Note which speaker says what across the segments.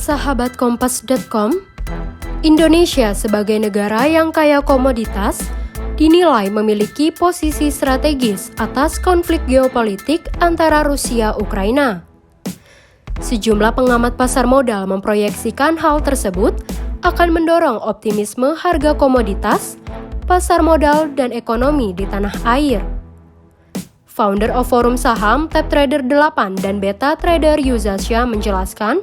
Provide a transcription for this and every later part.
Speaker 1: Sahabat Kompas.com, Indonesia sebagai negara yang kaya komoditas dinilai memiliki posisi strategis atas konflik geopolitik antara Rusia-Ukraina. Sejumlah pengamat pasar modal memproyeksikan hal tersebut akan mendorong optimisme harga komoditas, pasar modal, dan ekonomi di tanah air. Founder of Forum Saham, Tab Trader 8 dan Beta Trader Yuzasha menjelaskan,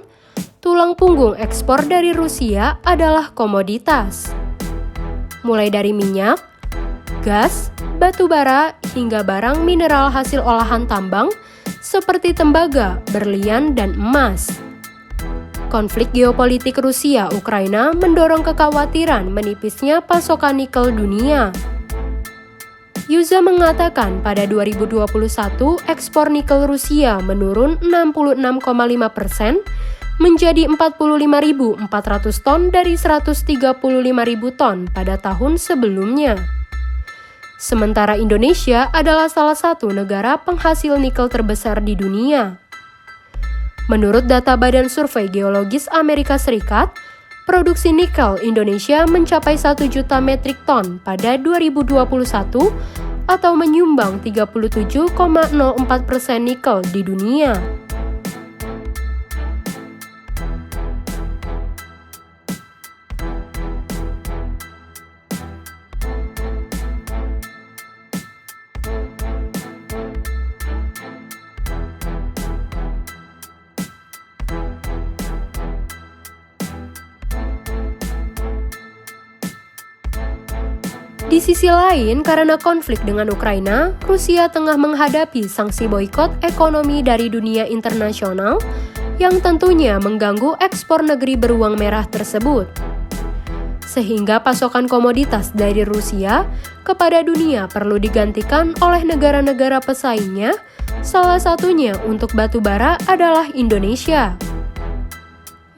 Speaker 1: tulang punggung ekspor dari Rusia adalah komoditas. Mulai dari minyak, gas, batu bara, hingga barang mineral hasil olahan tambang seperti tembaga, berlian, dan emas. Konflik geopolitik Rusia-Ukraina mendorong kekhawatiran menipisnya pasokan nikel dunia. Yuza mengatakan pada 2021 ekspor nikel Rusia menurun 66,5% menjadi 45.400 ton dari 135.000 ton pada tahun sebelumnya. Sementara Indonesia adalah salah satu negara penghasil nikel terbesar di dunia. Menurut data Badan Survei Geologis Amerika Serikat, produksi nikel Indonesia mencapai 1 juta metrik ton pada 2021 atau menyumbang 37,04% nikel di dunia. Di sisi lain, karena konflik dengan Ukraina, Rusia tengah menghadapi sanksi boikot ekonomi dari dunia internasional yang tentunya mengganggu ekspor negeri beruang merah tersebut. Sehingga pasokan komoditas dari Rusia kepada dunia perlu digantikan oleh negara-negara pesaingnya, salah satunya untuk batu bara adalah Indonesia.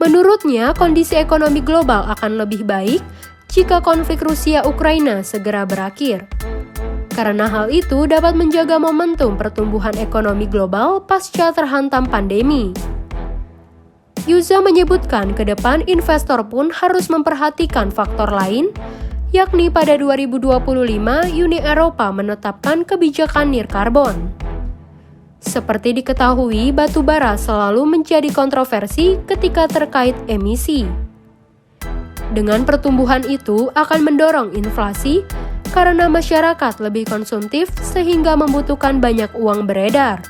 Speaker 1: Menurutnya, kondisi ekonomi global akan lebih baik jika konflik Rusia-Ukraina segera berakhir. Karena hal itu dapat menjaga momentum pertumbuhan ekonomi global pasca terhantam pandemi. Yuza menyebutkan ke depan investor pun harus memperhatikan faktor lain, yakni pada 2025 Uni Eropa menetapkan kebijakan nirkarbon. Seperti diketahui, batu bara selalu menjadi kontroversi ketika terkait emisi. Dengan pertumbuhan itu akan mendorong inflasi karena masyarakat lebih konsumtif sehingga membutuhkan banyak uang beredar.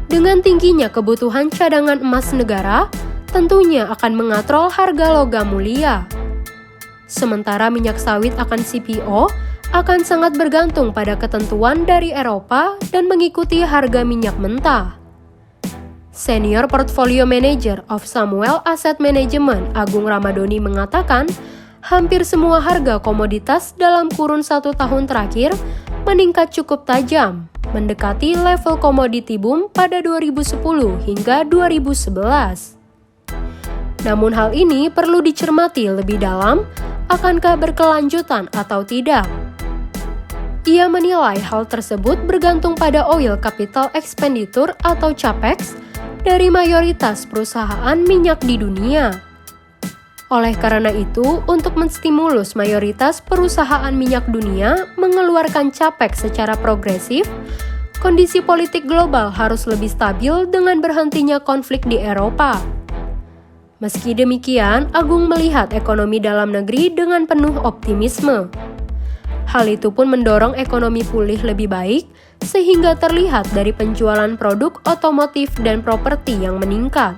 Speaker 1: Dengan tingginya kebutuhan cadangan emas negara, tentunya akan mengatrol harga logam mulia. Sementara minyak sawit akan CPO akan sangat bergantung pada ketentuan dari Eropa dan mengikuti harga minyak mentah. Senior Portfolio Manager of Samuel Asset Management Agung Ramadoni mengatakan, hampir semua harga komoditas dalam kurun 1 tahun terakhir meningkat cukup tajam, mendekati level komoditi boom pada 2010 hingga 2011. Namun hal ini perlu dicermati lebih dalam, akankah berkelanjutan atau tidak? Ia menilai hal tersebut bergantung pada Oil Capital Expenditure atau CAPEX dari mayoritas perusahaan minyak di dunia. Oleh karena itu, untuk menstimulus mayoritas perusahaan minyak dunia mengeluarkan CAPEX secara progresif, kondisi politik global harus lebih stabil dengan berhentinya konflik di Eropa. Meski demikian, Agung melihat ekonomi dalam negeri dengan penuh optimisme. Hal itu pun mendorong ekonomi pulih lebih baik, sehingga terlihat dari penjualan produk otomotif dan properti yang meningkat.